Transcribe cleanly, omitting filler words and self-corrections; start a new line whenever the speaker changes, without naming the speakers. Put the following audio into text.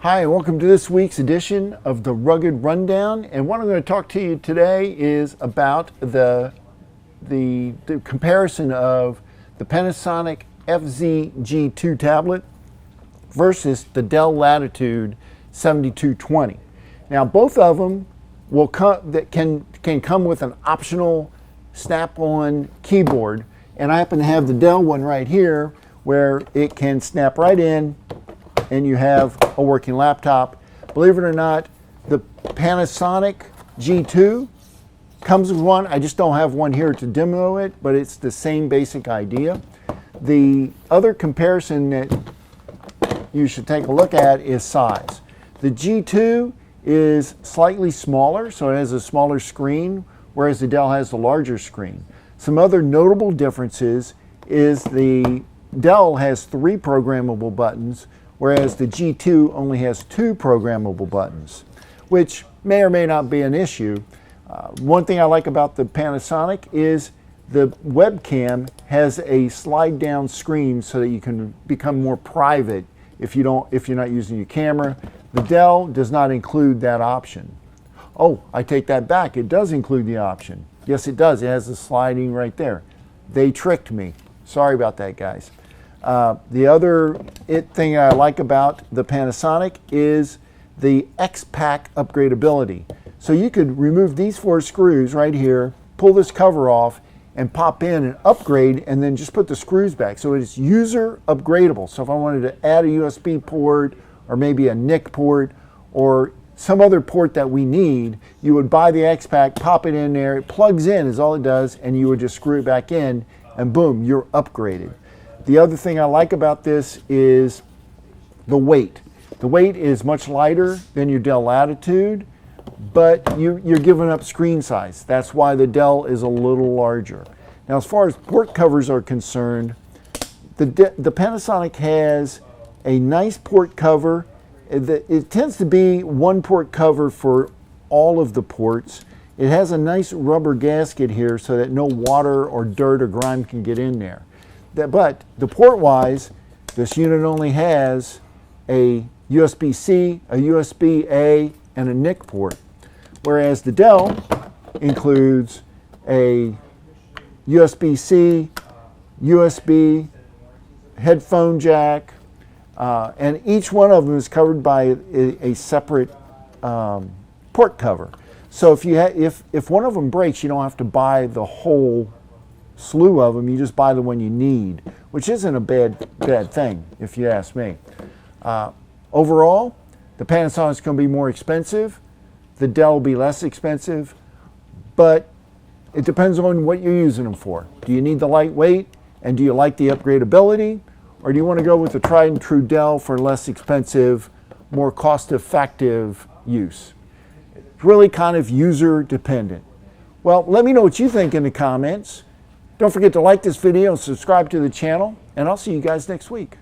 Hi, and welcome to this week's edition of the Rugged Rundown. And what I'm going to talk to you today is about the comparison of the Panasonic FZ-G2 tablet versus the Dell Latitude 7220. Now, both of them can come with an optional snap-on keyboard, and I happen to have the Dell one right here where it can snap right in and you have a working laptop. Believe it or not, the Panasonic G2 comes with one. I just don't have one here to demo it, but it's the same basic idea. The other comparison that you should take a look at is size. The G2 is slightly smaller, so it has a smaller screen, whereas the Dell has the larger screen. Some other notable differences is the Dell has 3 programmable buttons, whereas the G2 only has 2 programmable buttons, which may or may not be an issue. One thing I like about the Panasonic is the webcam has a slide down screen so that you can become more private if you're not using your camera. The Dell does not include that option. Oh, I take that back. It does include the option. Yes, it does. It has the sliding right there. They tricked me. Sorry about that, guys. The other thing I like about the Panasonic is the X-Pack upgradability. So you could remove these 4 screws right here, pull this cover off, and pop in and upgrade, and then just put the screws back. So it's user upgradable. So if I wanted to add a USB port, or maybe a NIC port, or some other port that we need, you would buy the X-Pack, pop it in there, it plugs in is all it does, and you would just screw it back in, and boom, you're upgraded. The other thing I like about this is the weight. The weight is much lighter than your Dell Latitude, but you're giving up screen size. That's why the Dell is a little larger. Now, as far as port covers are concerned, the Panasonic has a nice port cover. It tends to be one port cover for all of the ports. It has a nice rubber gasket here so that no water or dirt or grime can get in there. But the port-wise, this unit only has a USB-C, a USB-A, and a NIC port, whereas the Dell includes a USB-C, USB, headphone jack, and each one of them is covered by a separate port cover. So if one of them breaks, you don't have to buy the whole slew of them. You just buy the one you need, which isn't a bad thing if you ask me. Overall, the Panasonic's going to be more expensive. The Dell will be less expensive, but it depends on what you're using them for. Do you need the lightweight, and do you like the upgradability, or do you want to go with the tried and true Dell for less expensive, more cost-effective use? It's really kind of user dependent. Well, let me know what you think in the comments. Don't forget to like this video and subscribe to the channel, and I'll see you guys next week.